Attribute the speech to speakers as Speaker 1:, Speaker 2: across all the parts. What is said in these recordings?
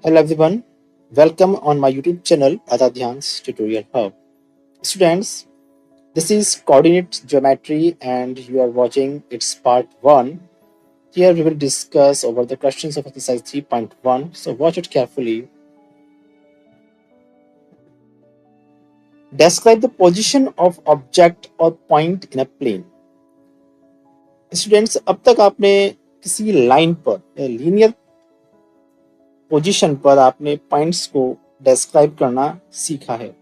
Speaker 1: Hello everyone, welcome on my YouTube channel Adadhyan's Tutorial Hub. Students, this is coordinate geometry and you are watching its part 1. Here we will discuss over the questions of exercise 3.1. So watch it carefully. Describe the position of object or point in a plane. Students, अब तक आपने किसी line पर linear position पर आपने points को describe करना सीखा है,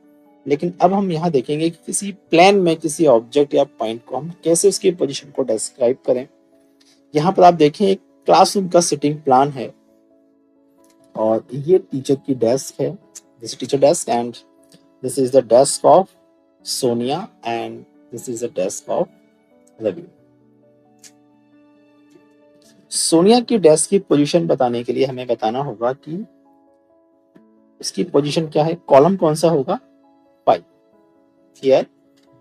Speaker 1: लेकिन अब हम यहाँ देखेंगे कि किसी प्लेन में किसी ऑब्जेक्ट या पॉइंट को हम कैसे उसकी पोजीशन को डिस्क्राइब करें। यहाँ पर आप देखें एक क्लासरूम का सिटिंग प्लान है और ये टीचर की डेस्क है, this teacher desk and this is the desk of Sonia and this is the desk of Ravi. Sonia की डेस्क की पोजीशन बताने के लिए हमें बताना होगा कि इसकी पोजीशन क्या है, कॉलम कौन सा होगा, 5। Here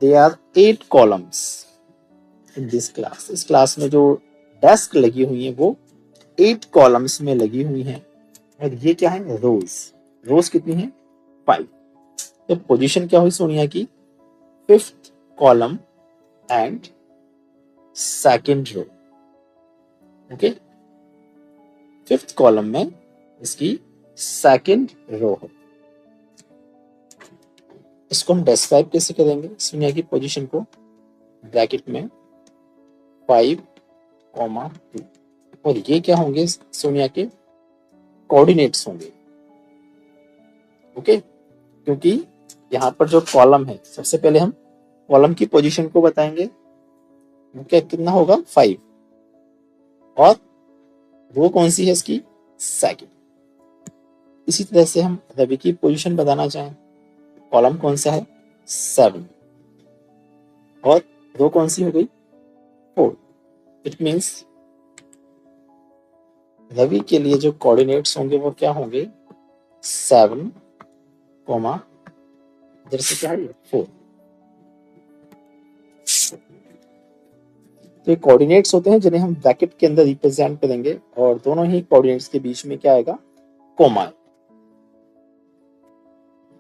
Speaker 1: there are 8 columns in this class. इस क्लास में जो डेस्क लगी हुई है वो 8 कॉलम्स में लगी हुई हैं और ये क्या है, रोज कितनी है, 5। तो पोजीशन क्या हुई सोनिया की, 5th column and 2nd row. Okay, 5th column में इसकी 2nd रो है। इसको हम डिस्क्राइब कैसे करेंगे, सोनिया की पोजीशन को ब्रैकेट में 5,2 और ये क्या होंगे सोनिया के कोऑर्डिनेट्स होंगे। ओके, क्योंकि यहाँ पर जो कॉलम है, सबसे पहले हम कॉलम की पोजीशन को बताएंगे, क्या कितना होगा 5 और रो कौन सी है इसकी 2nd। इसी तरह से हम रवि की पोजीशन बताना चाहें, कॉलम कौन सा है 7 और रो कौन सी हो गई 4। इट मींस रवि के लिए जो कोऑर्डिनेट्स होंगे वो क्या होंगे 7, इधर से क्या है 4। तो ये कोऑर्डिनेट्स होते हैं जिन्हें हम ब्रैकेट के अंदर रिप्रेजेंट करेंगे और दोनों ही कोऑर्डिनेट्स के बीच में क्या आएगा, कोमा।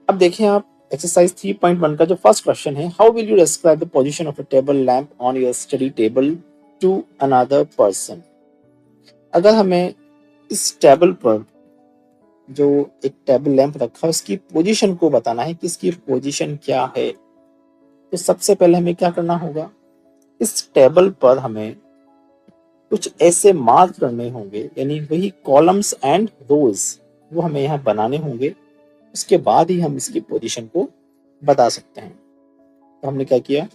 Speaker 1: अब देखें आप एक्सरसाइज 3.1 का जो फर्स्ट क्वेश्चन है, how will you describe the position of a table lamp on your study table to another person. अगर हमें इस टेबल पर जो एक टेबल लैंप रखा है उसकी पोजीशन को बताना है कि इसकी पोजीशन क्या है, तो सबसे पहले हमें क्या करना होगा, इस टेबल पर हमें कुछ ऐसे मार्क करने होंगे, यानी वही कॉलम्स एंड रोज वो हमें यहाँ बनाने होंगे, उसके बाद ही हम इसकी पोजीशन को बता सकते हैं। तो हमने क्या किया,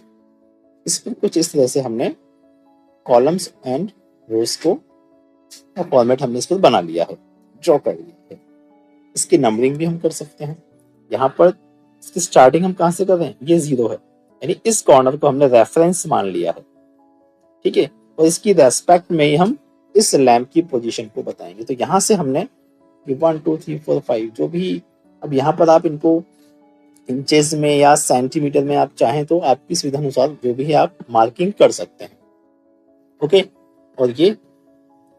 Speaker 1: इस पर कुछ इस तरह से हमने कॉलम्स एंड रोज को फॉर्मेट हमने इस पर बना लिया है, ड्रॉ कर लिया है। इसकी नंबरिंग भी हम कर सकते हैं। यहाँ पर इसकी स्टार्टिंग हम कहाँ से कर रहे हैं, ये 0 है, यानी इस कॉर्नर को हमने रेफरेंस मान लिया है, ठीक है, और इसकी रेस्पेक्ट में ही हम इस लैंप की पोजीशन को बताएंगे। तो यहाँ से हमने 1 2 3 4 5 जो भी, अब यहाँ पर आप इनको इंचेस में या सेंटीमीटर में आप चाहें तो आपकी सुविधा अनुसार जो भी है आप मार्किंग कर सकते हैं। ओके, और ये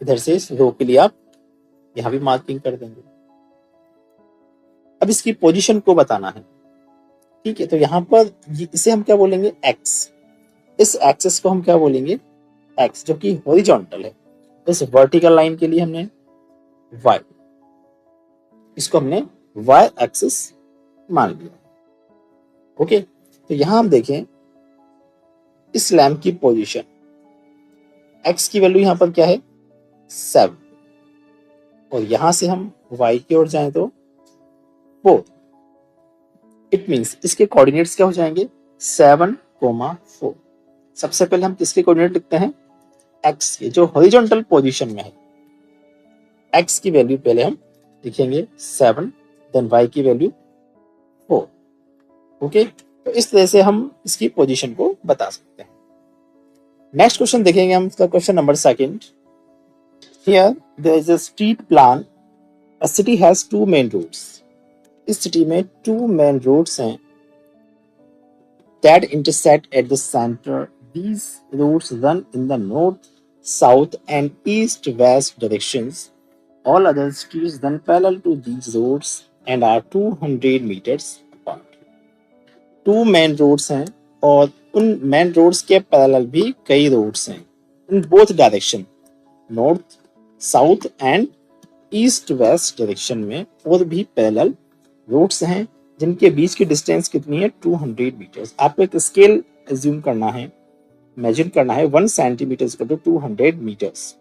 Speaker 1: इधर से इस रो के लिए आप यहाँ भी मार्किंग कर देंगे। अब इसकी पोजीशन को बताना है, ठीक है, तो यहाँ पर इसे हम क्या बोलेंगे एक्स, इस एक्सिस को हम क्या बोलेंगे एक्स, जो कि हॉरिजॉन्टल है। इस वर्टिकल लाइन के लिए हमने वाई, इसको हमने वाई एक्सिस मान लिया। ओके, तो यहां हम देखें इस लैंप की पोजीशन, एक्स की वैल्यू यहां पर क्या है 7 और यहां से हम वाई की ओर जाएं तो 4। इट मींस इसके कोऑर्डिनेट्स क्या हो जाएंगे 7, 4। सबसे पहले हम किसके कोऑर्डिनेट लिखते हैं, एक्स के, जो हॉरिजॉन्टल पोजीशन में है। एक्स की वैल्यू पहले हम लिखेंगे 7, देन वाई की वैल्यू 4। ओके, तो इस तरह से हम इसकी पोजीशन को बता सकते हैं। नेक्स्ट क्वेश्चन देखेंगे हम, इसका question number 2। Here there is a street plan, a city has 2 main routes. इस सिटी में 2 मेन रूट्स हैं that intersect at the center. These routes run in the north, south and east-west directions All other streets then parallel to these roads and are 200 meters apart. Two main roads हैं और उन main roads के parallel भी कई roads हैं in both direction, north south and east west direction में और भी पैरेलल रोड्स हैं जिनके बीच की डिस्टेंस कितनी है 200 मीटर्स। आपको एक स्केल एज्यूम करना है, इमेजिन करना है 1 सेंटीमीटर टू 200 मीटर्स।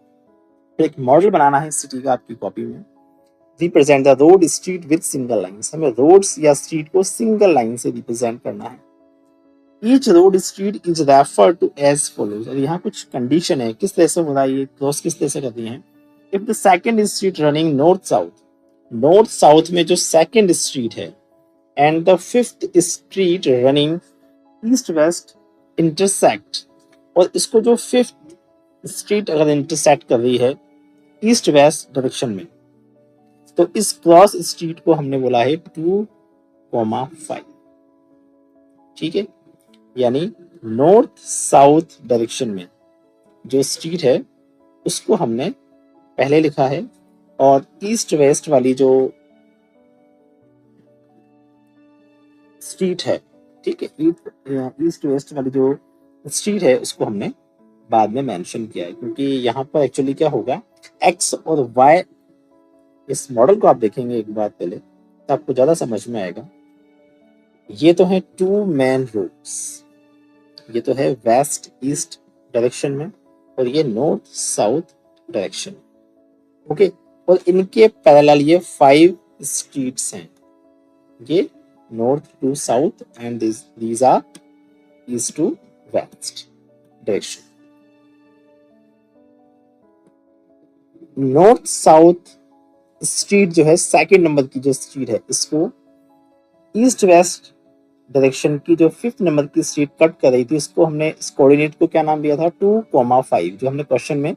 Speaker 1: एक मॉडल बनाना है सिटी का आपकी कॉपी में। Represent the road street with single lines, हमें रोड्स या स्ट्रीट को सिंगल लाइन से रिप्रेजेंट करना है। Each road street is refer to as follows, और यहाँ कुछ कंडीशन है किस तरह से हो रहा है ये क्रॉस किस तरह से करती है। If the second street running north south, north south में जो सेकंड स्ट्रीट है and the fifth street running east west intersect, और इसको जो फिफ्थ स्ट्रीट अगर इंटरसेक्ट कर रही है ईस्ट वेस्ट डायरेक्शन में, तो इस क्रॉस स्ट्रीट को हमने बोला है 2,5। ठीक है, यानी नॉर्थ साउथ डायरेक्शन में जो स्ट्रीट है उसको हमने पहले लिखा है, और ईस्ट वेस्ट वाली जो स्ट्रीट है, ठीक है, ईस्ट वेस्ट वाली जो स्ट्रीट है उसको हमने बाद में मेंशन किया है, क्योंकि यहाँ पर एक्चुअली क्या होगा एक्स और वाई, इस मॉडल को आप देखेंगे एक बार पहले तो आपको ज्यादा समझ में आएगा। ये तो है टू मेन रोड्स, ये तो है वेस्ट ईस्ट डायरेक्शन में और ये नॉर्थ साउथ डायरेक्शन। ओके, और इनके पैरेलल ये 5 स्ट्रीट्स हैं, ये north to south and these are east to west direction. North south street जो है सेकंड नंबर की जो स्ट्रीट है इसको ईस्ट वेस्ट डायरेक्शन की जो 5th नंबर की स्ट्रीट कट कर रही थी इसको हमने इस कोऑर्डिनेट को क्या नाम दिया था 2,5, जो हमने क्वेश्चन में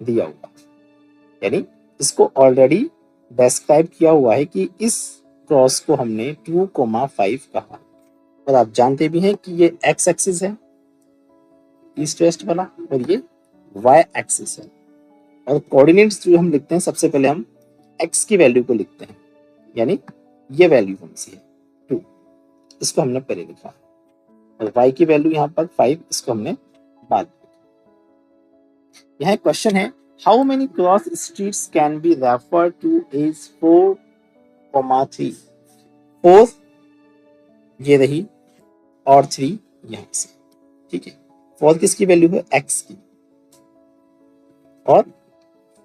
Speaker 1: दिया हुआ, यानी इसको ऑलरेडी डिस्क्राइब किया हुआ है कि इस क्रॉस को हमने 2,5 कहा, और आप जानते भी हैं कि ये एक्स एक्सिस है ईस्ट वेस्ट वाला और ये वाई एक्सिस है, और कोऑर्डिनेट्स जो हम लिखते हैं सबसे पहले हम एक्स की वैल्यू को लिखते हैं, यानी ये वैल्यू कौन सी है 2, इसको हमने पहले लिखा, और y की वैल्यू यहाँ पर 5, इसको हमने बाद में। यहाँ क्वेश्चन है how many cross streets can be refer to as 4,3, 4 ये रही और 3 यहाँ से, ठीक है, 4 किसकी वैल्यू है x की और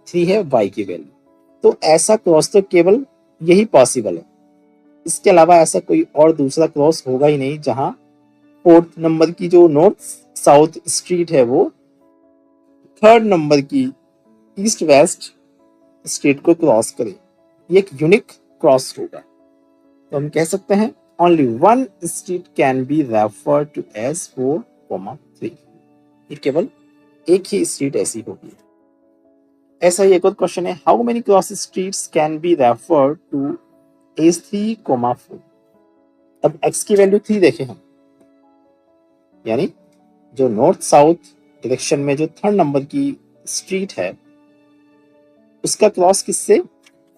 Speaker 1: 3 है y की वैल्यू, तो ऐसा क्रॉस तो केवल यही पॉसिबल है, इसके अलावा ऐसा कोई और दूसरा क्रॉस होगा ही नहीं जहां 4th नंबर की जो नॉर्थ साउथ स्ट्रीट है वो 3rd नंबर की ईस्ट वेस्ट स्ट्रीट को क्रॉस करे, ये एक यूनिक क्रॉस होगा। तो हम कह सकते हैं only one street can be refer to as 4,3, ये केवल एक ही स्ट्रीट ऐसी होगी। ऐसा ही एक और क्वेश्चन है how many cross streets can be refer to as 3,4। अब x की वैल्यू 3 देखें हम, यानी जो नॉर्थ साउथ डायरेक्शन में जो 3rd नंबर की स्ट्रीट है उसका क्रॉस किससे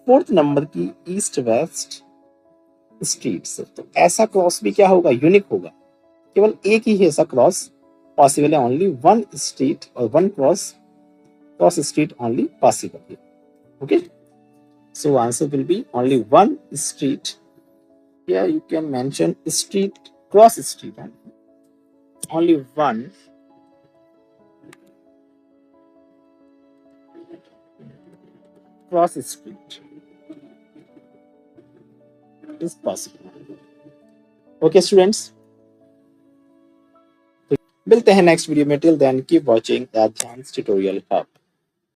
Speaker 1: 4th नंबर की ईस्ट वेस्ट स्ट्रीट से, तो ऐसा क्रॉस भी क्या होगा यूनिक होगा, केवल एक ही ऐसा क्रॉस पॉसिबल है, ओनली वन स्ट्रीट और one cross street only possible here. Okay, so answer will be only one street. Here you can mention street, cross street, only one cross street is possible. Okay students, मिलते हैं next video में, till then keep watching the advance tutorial hub.